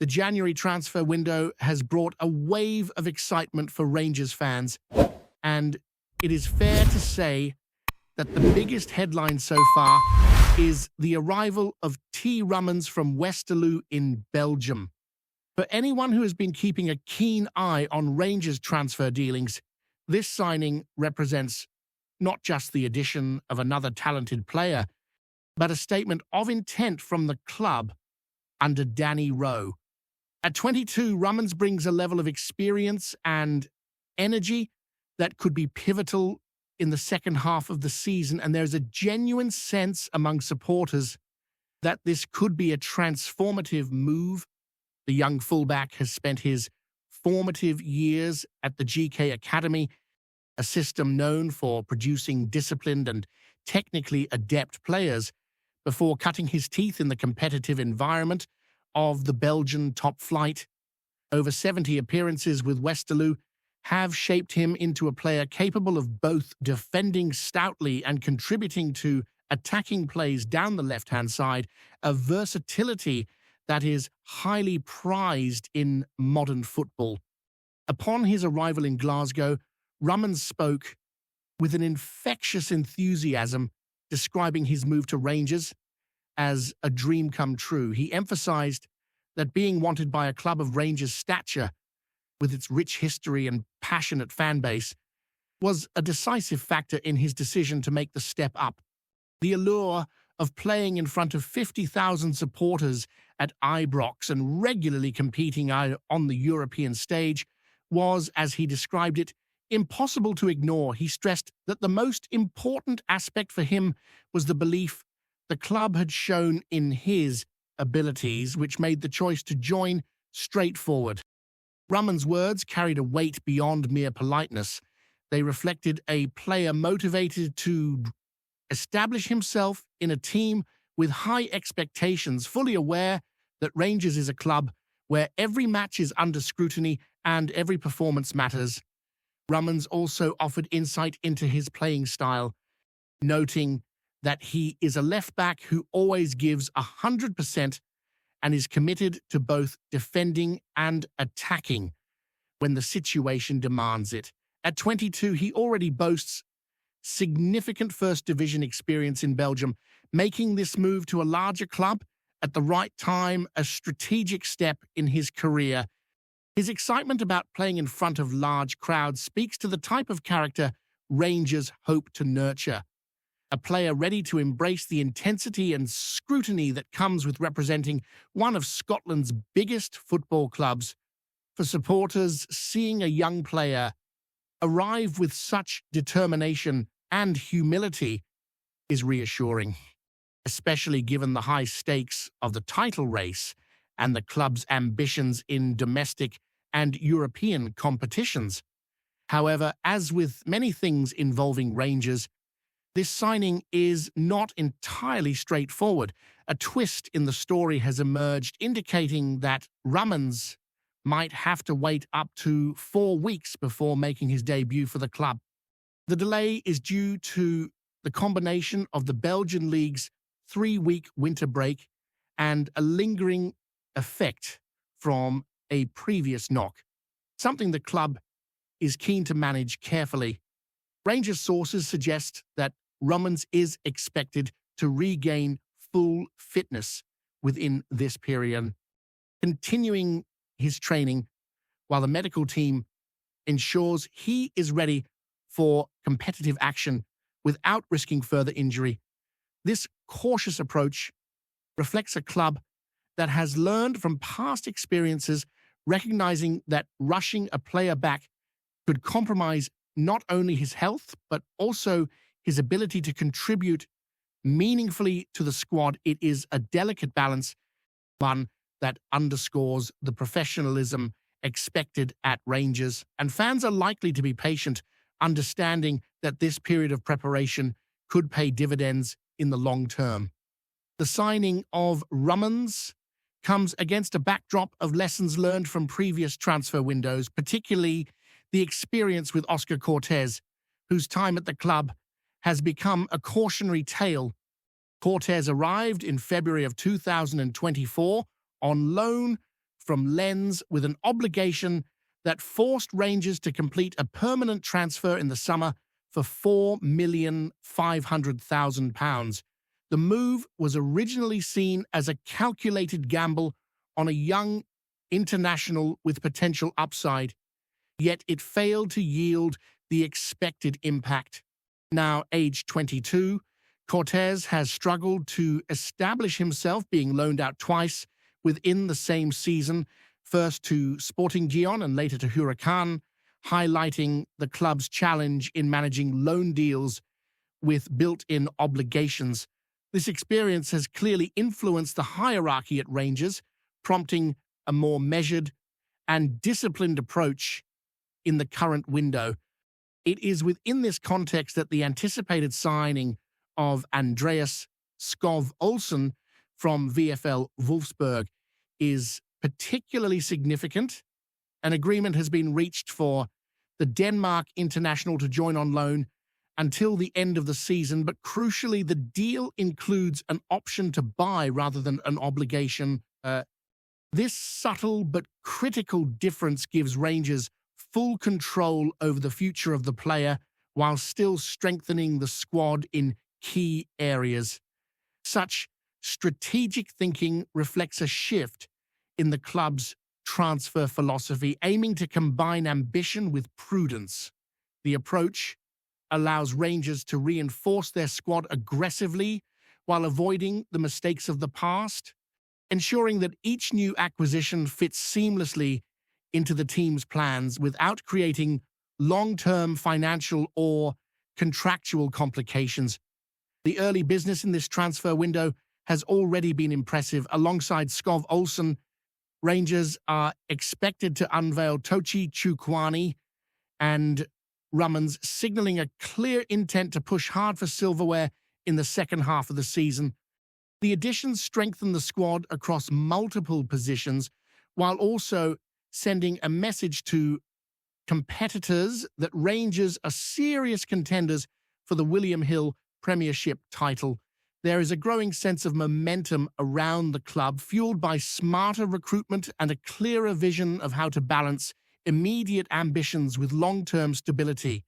The January transfer window has brought a wave of excitement for Rangers fans, and it is fair to say that the biggest headline so far is the arrival of T Ramens from Westerlo in Belgium. For anyone who has been keeping a keen eye on Rangers transfer dealings, this signing represents not just the addition of another talented player, but a statement of intent from the club under Danny Rowe. At 22, Ramens brings a level of experience and energy that could be pivotal in the second half of the season, and there's a genuine sense among supporters that this could be a transformative move. The young fullback has spent his formative years at the GK Academy, a system known for producing disciplined and technically adept players, before cutting his teeth in the competitive environment of the Belgian top flight. Over 70 appearances with Westerlo have shaped him into a player capable of both defending stoutly and contributing to attacking plays down the left-hand side, a versatility that is highly prized in modern football. Upon his arrival in Glasgow, Ramens spoke with an infectious enthusiasm, describing his move to Rangers as a dream come true. He emphasized that being wanted by a club of Rangers' stature, with its rich history and passionate fan base, was a decisive factor in his decision to make the step up. The allure of playing in front of 50,000 supporters at Ibrox and regularly competing on the European stage was, as he described it, impossible to ignore. He stressed that the most important aspect for him was the belief the club had shown in his abilities, which made the choice to join straightforward. Ramens' words carried a weight beyond mere politeness. They reflected a player motivated to establish himself in a team with high expectations, fully aware that Rangers is a club where every match is under scrutiny and every performance matters. Ramens also offered insight into his playing style, noting that he is a left-back who always gives 100% and is committed to both defending and attacking when the situation demands it. At 22, he already boasts significant First Division experience in Belgium, making this move to a larger club at the right time a strategic step in his career. His excitement about playing in front of large crowds speaks to the type of character Rangers hope to nurture. A player ready to embrace the intensity and scrutiny that comes with representing one of Scotland's biggest football clubs. For supporters, seeing a young player arrive with such determination and humility is reassuring, especially given the high stakes of the title race and the club's ambitions in domestic and European competitions. However, as with many things involving Rangers, this signing is not entirely straightforward. A twist in the story has emerged, indicating that Ramens might have to wait up to 4 weeks before making his debut for the club. The delay is due to the combination of the Belgian League's 3-week winter break and a lingering effect from a previous knock, something the club is keen to manage carefully. Rangers sources suggest that Ramens is expected to regain full fitness within this period, continuing his training while the medical team ensures he is ready for competitive action without risking further injury. This cautious approach reflects a club that has learned from past experiences, recognizing that rushing a player back could compromise not only his health, but also his ability to contribute meaningfully to the squad. It is a delicate balance, one that underscores the professionalism expected at Rangers, and fans are likely to be patient, understanding that this period of preparation could pay dividends in the long term. The signing of Ramens comes against a backdrop of lessons learned from previous transfer windows, particularly the experience with Oscar Cortez, whose time at the club has become a cautionary tale. Cortez arrived in February of 2024 on loan from Lens with an obligation that forced Rangers to complete a permanent transfer in the summer for £4,500,000. The move was originally seen as a calculated gamble on a young international with potential upside, yet it failed to yield the expected impact. Now aged 22, Cortez has struggled to establish himself, being loaned out twice within the same season, first to Sporting Gijon and later to Huracan, highlighting the club's challenge in managing loan deals with built-in obligations. This experience has clearly influenced the hierarchy at Rangers, prompting a more measured and disciplined approach in the current window. It is within this context that the anticipated signing of Andreas Scov Olsen from VfL Wolfsburg is particularly significant. An agreement has been reached for the Denmark international to join on loan until the end of the season, but crucially, the deal includes an option to buy rather than an obligation. This subtle but critical difference gives Rangers full control over the future of the player while still strengthening the squad in key areas. Such strategic thinking reflects a shift in the club's transfer philosophy, aiming to combine ambition with prudence. The approach allows Rangers to reinforce their squad aggressively while avoiding the mistakes of the past, ensuring that each new acquisition fits seamlessly into the team's plans without creating long-term financial or contractual complications. The early business in this transfer window has already been impressive. Alongside Scov Olsen, Rangers are expected to unveil Tochi Chukuani and Ramens, signaling a clear intent to push hard for silverware in the second half of the season. The additions strengthen the squad across multiple positions, while also sending a message to competitors that Rangers are serious contenders for the William Hill Premiership title. There is a growing sense of momentum around the club, fueled by smarter recruitment and a clearer vision of how to balance immediate ambitions with long-term stability.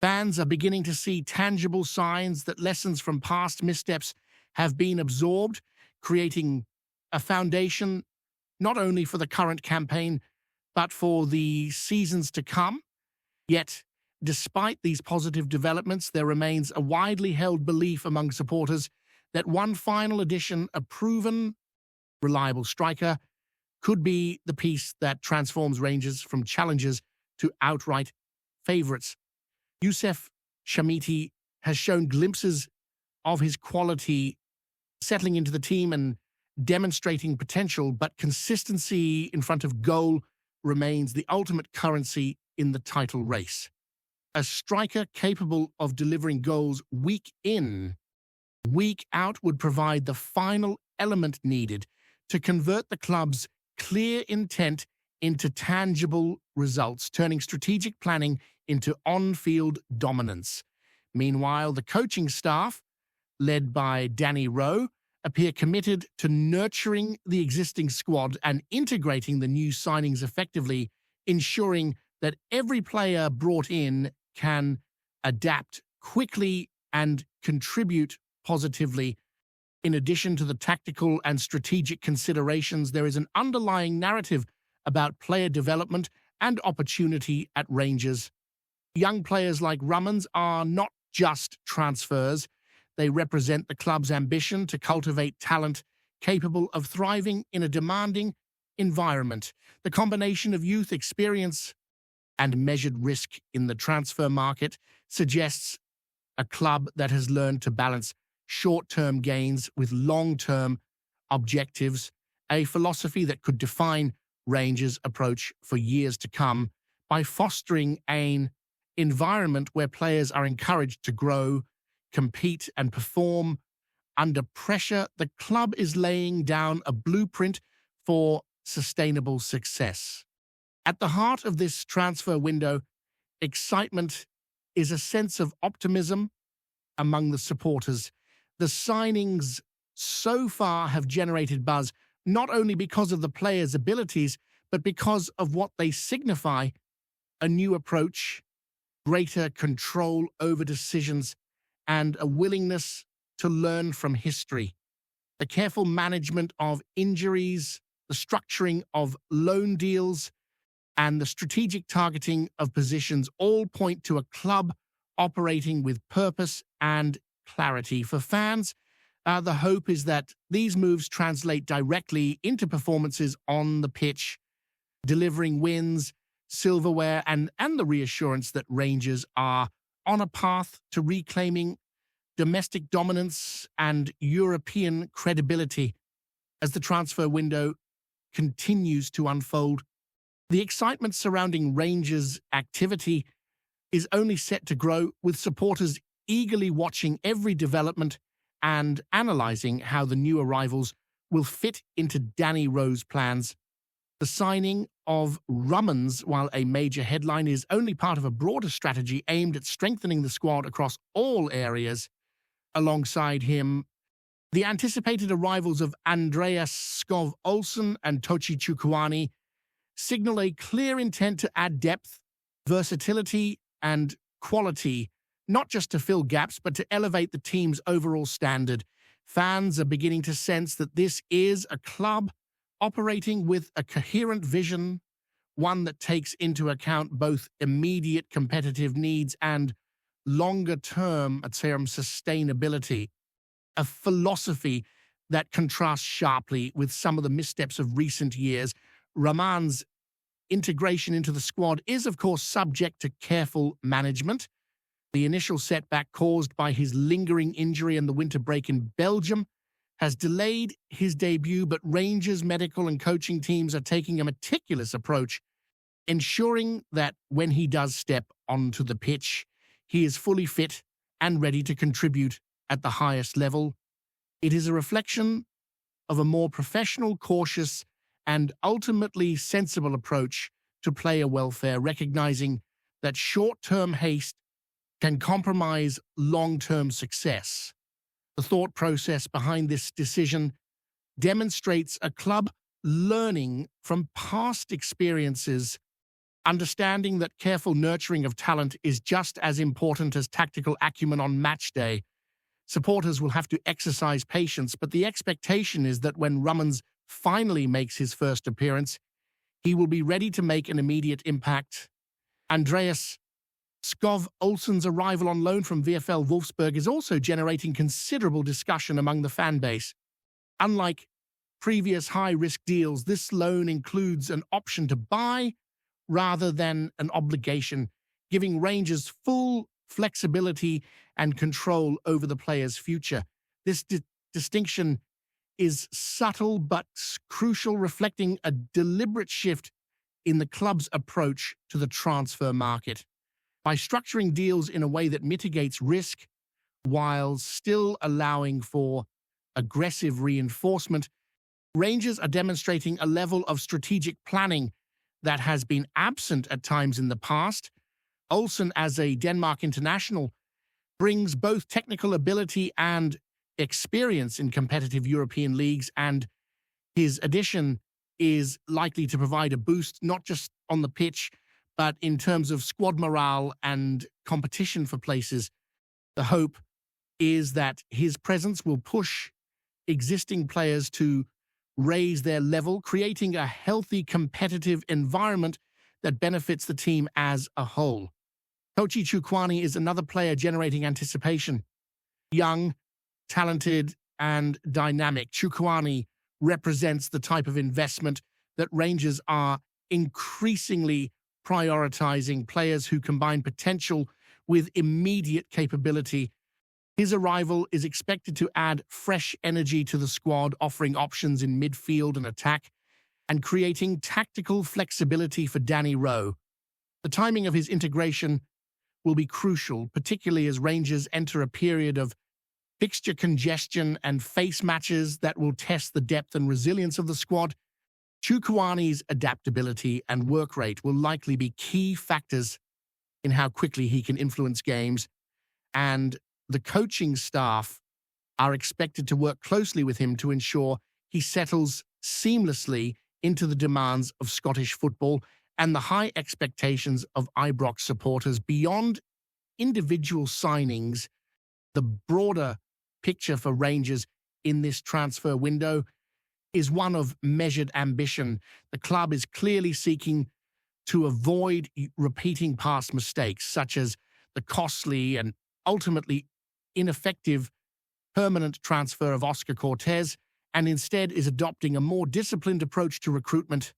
Fans are beginning to see tangible signs that lessons from past missteps have been absorbed, creating a foundation not only for the current campaign, but for the seasons to come. Yet, despite these positive developments, there remains a widely held belief among supporters that one final addition, a proven, reliable striker, could be the piece that transforms Rangers from challengers to outright favourites. Youssef Shamiti has shown glimpses of his quality settling into the team and demonstrating potential, but consistency in front of goal remains the ultimate currency in the title race. A striker capable of delivering goals week in, week out would provide the final element needed to convert the club's clear intent into tangible results, turning strategic planning into on-field dominance. Meanwhile, the coaching staff, led by Danny Rowe, appear committed to nurturing the existing squad and integrating the new signings effectively, ensuring that every player brought in can adapt quickly and contribute positively. In addition to the tactical and strategic considerations, there is an underlying narrative about player development and opportunity at Rangers. Young players like Ramens are not just transfers. They represent the club's ambition to cultivate talent capable of thriving in a demanding environment. The combination of youth, experience, and measured risk in the transfer market suggests a club that has learned to balance short-term gains with long-term objectives, a philosophy that could define Rangers' approach for years to come by fostering an environment where players are encouraged to grow, compete, and perform under pressure. The club is laying down a blueprint for sustainable success. At the heart of this transfer window, excitement is a sense of optimism among the supporters. The signings so far have generated buzz, not only because of the players' abilities, but because of what they signify: a new approach, greater control over decisions, and a willingness to learn from history. The careful management of injuries, the structuring of loan deals, and the strategic targeting of positions all point to a club operating with purpose and clarity. For fans, the hope is that these moves translate directly into performances on the pitch, delivering wins, silverware, and the reassurance that Rangers are on a path to reclaiming domestic dominance and European credibility. As the transfer window continues to unfold, the excitement surrounding Rangers' activity is only set to grow, with supporters eagerly watching every development and analysing how the new arrivals will fit into Danny Rowe's plans. The signing of Ramens, while a major headline, is only part of a broader strategy aimed at strengthening the squad across all areas. Alongside him, the anticipated arrivals of Andreas Scov Olsen and Chukuani signal a clear intent to add depth, versatility, and quality, not just to fill gaps, but to elevate the team's overall standard. Fans are beginning to sense that this is a club operating with a coherent vision, one that takes into account both immediate competitive needs and longer-term, sustainability. A philosophy that contrasts sharply with some of the missteps of recent years. Ramens' integration into the squad is, of course, subject to careful management. The initial setback caused by his lingering injury and the winter break in Belgium has delayed his debut, but Rangers' medical and coaching teams are taking a meticulous approach, ensuring that when he does step onto the pitch, he is fully fit and ready to contribute at the highest level. It is a reflection of a more professional, cautious, and ultimately sensible approach to player welfare, recognizing that short-term haste can compromise long-term success. The thought process behind this decision demonstrates a club learning from past experiences, understanding that careful nurturing of talent is just as important as tactical acumen on match day. Supporters will have to exercise patience, but the expectation is that when Ramens finally makes his first appearance, he will be ready to make an immediate impact. Andreas Scov Olsen's arrival on loan from VfL Wolfsburg is also generating considerable discussion among the fan base. Unlike previous high-risk deals, this loan includes an option to buy rather than an obligation, giving Rangers full flexibility and control over the player's future. This distinction is subtle but crucial, reflecting a deliberate shift in the club's approach to the transfer market. By structuring deals in a way that mitigates risk while still allowing for aggressive reinforcement, Rangers are demonstrating a level of strategic planning that has been absent at times in the past. Olsen, as a Denmark international, brings both technical ability and experience in competitive European leagues, and his addition is likely to provide a boost not just on the pitch, but in terms of squad morale and competition for places. The hope is that his presence will push existing players to raise their level, creating a healthy, competitive environment that benefits the team as a whole. Chukuani is another player generating anticipation. Young, talented, and dynamic, Chukuani represents the type of investment that Rangers are increasingly prioritizing: players who combine potential with immediate capability. His arrival is expected to add fresh energy to the squad, offering options in midfield and attack, and creating tactical flexibility for Danny Rowe. The timing of his integration will be crucial, particularly as Rangers enter a period of fixture congestion and face matches that will test the depth and resilience of the squad. Chukuani's adaptability and work rate will likely be key factors in how quickly he can influence games, and the coaching staff are expected to work closely with him to ensure he settles seamlessly into the demands of Scottish football and the high expectations of Ibrox supporters. Beyond individual signings, the broader picture for Rangers in this transfer window is one of measured ambition. The club is clearly seeking to avoid repeating past mistakes, such as the costly and ultimately ineffective permanent transfer of Oscar Cortez, and instead is adopting a more disciplined approach to recruitment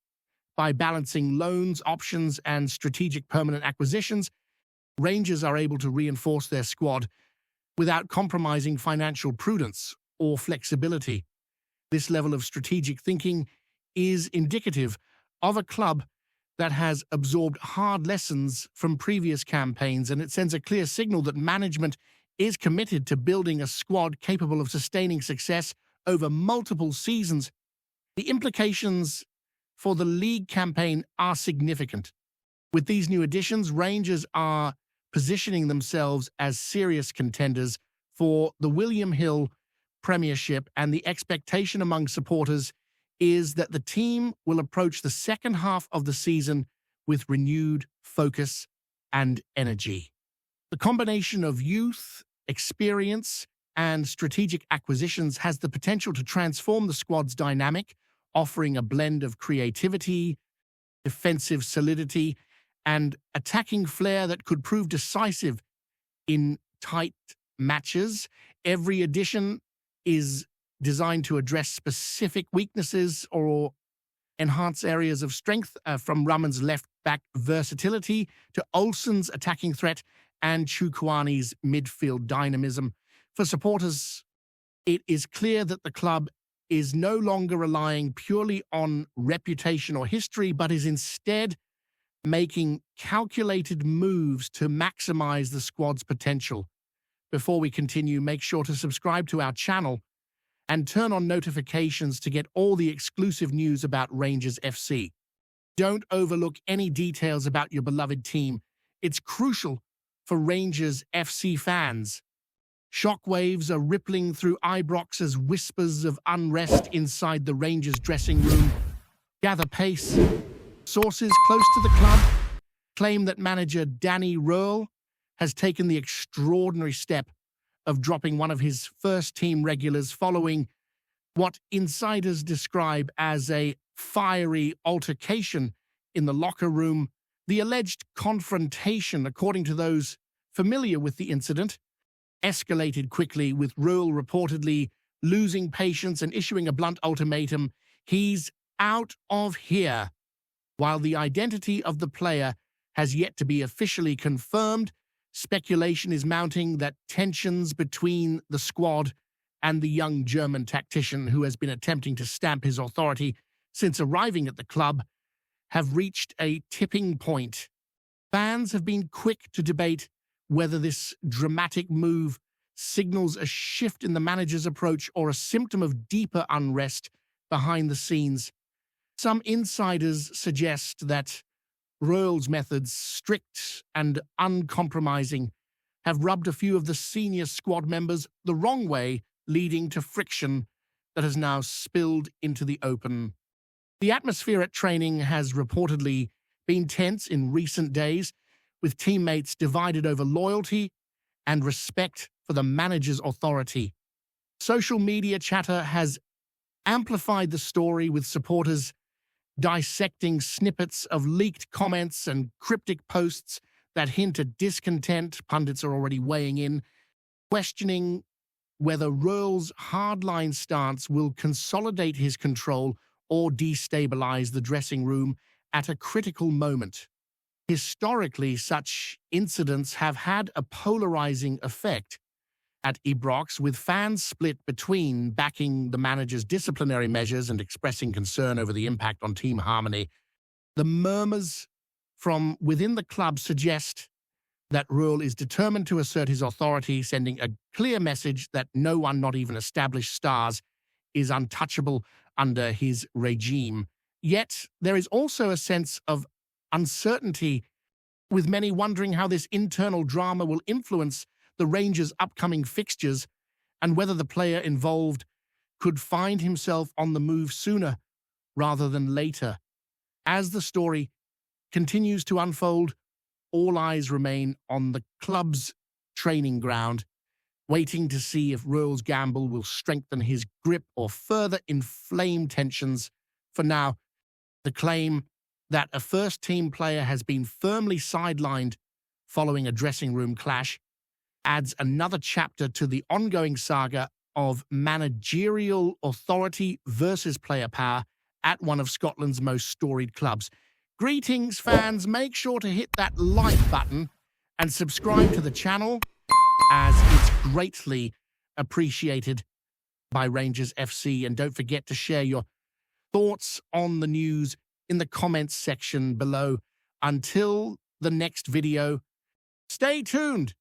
by balancing loans, options, and strategic permanent acquisitions. Rangers are able to reinforce their squad without compromising financial prudence or flexibility. This level of strategic thinking is indicative of a club that has absorbed hard lessons from previous campaigns, and it sends a clear signal that management is committed to building a squad capable of sustaining success over multiple seasons. The implications for the league campaign are significant. With these new additions, Rangers are positioning themselves as serious contenders for the William Hill Premiership, and the expectation among supporters is that the team will approach the second half of the season with renewed focus and energy. The combination of youth, experience, and strategic acquisitions has the potential to transform the squad's dynamic, offering a blend of creativity, defensive solidity, and attacking flair that could prove decisive in tight matches. Every addition is designed to address specific weaknesses or enhance areas of strength, from Ramens' left-back versatility to Olsen's attacking threat and Chukuani's midfield dynamism. For supporters, it is clear that the club is no longer relying purely on reputation or history, but is instead making calculated moves to maximize the squad's potential. Before we continue, make sure to subscribe to our channel and turn on notifications to get all the exclusive news about Rangers FC. Don't overlook any details about your beloved team. It's crucial for Rangers FC fans. Shockwaves are rippling through Ibrox as whispers of unrest inside the Rangers dressing room gather pace. Sources close to the club claim that manager Danny RÖHL has taken the extraordinary step of dropping one of his first-team regulars following what insiders describe as a fiery altercation in the locker room. The alleged confrontation, according to those familiar with the incident, escalated quickly, with RÖHL reportedly losing patience and issuing a blunt ultimatum: he's out of here. While the identity of the player has yet to be officially confirmed, speculation is mounting that tensions between the squad and the young German tactician, who has been attempting to stamp his authority since arriving at the club, have reached a tipping point. Fans have been quick to debate whether this dramatic move signals a shift in the manager's approach or a symptom of deeper unrest behind the scenes. Some insiders suggest that RÖHL's methods, strict and uncompromising, have rubbed a few of the senior squad members the wrong way, leading to friction that has now spilled into the open. The atmosphere at training has reportedly been tense in recent days, with teammates divided over loyalty and respect for the manager's authority. Social media chatter has amplified the story, with supporters dissecting snippets of leaked comments and cryptic posts that hint at discontent. Pundits are already weighing in, questioning whether RÖHL's hardline stance will consolidate his control or destabilize the dressing room at a critical moment. Historically, such incidents have had a polarizing effect at Ibrox, with fans split between backing the manager's disciplinary measures and expressing concern over the impact on team harmony. The murmurs from within the club suggest that RÖHL is determined to assert his authority, sending a clear message that no one, not even established stars, is untouchable under his regime. Yet, there is also a sense of uncertainty, with many wondering how this internal drama will influence the Rangers' upcoming fixtures and whether the player involved could find himself on the move sooner rather than later. As the story continues to unfold, all eyes remain on the club's training ground, waiting to see if RÖHL's gamble will strengthen his grip or further inflame tensions. For now, the claim that a first-team player has been firmly sidelined following a dressing room clash adds another chapter to the ongoing saga of managerial authority versus player power at one of Scotland's most storied clubs. Greetings, fans. Make sure to hit that like button and subscribe to the channel, as it's greatly appreciated by Rangers FC. And don't forget to share your thoughts on the news in the comments section below. Until the next video, stay tuned